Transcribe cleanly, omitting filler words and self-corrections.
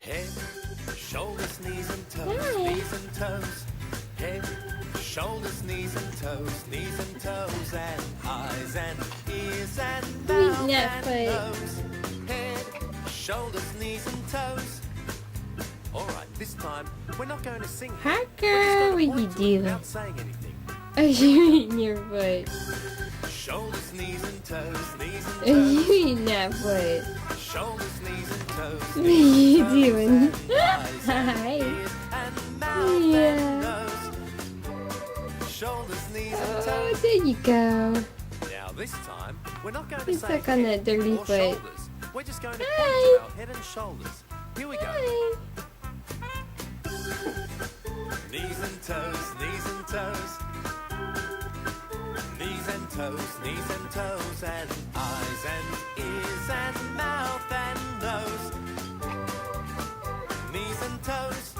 Head, shoulders, knees and toes, Hi. knees and toes. Head, shoulders, knees and toes, knees and toes, and eyes and ears and mouth Yeah, and nose. Head, shoulders, knees and toes. All right, this time we're not going to sing. Hi, We're just girl. going What to you point to it doing? without saying anything. Are you eating your foot? Shoulders, knees and toes, knees and Are toes. you eating that foot? Shoulders, knees and toes, What are knees you and toes, doing? and eyes and Hi. ears and mouth Yeah. and nose. Shoulders, knees and Oh, toes. there you go. Now this time, we're not going to He's say stuck on head that dirty or foot. shoulders. We're just going to point Hi. to our head and shoulders. Here we go. Hi. Knees and toes, knees and toes. Knees and toes, knees and toes, and eyes and ears and mouth and nose. Knees and toes.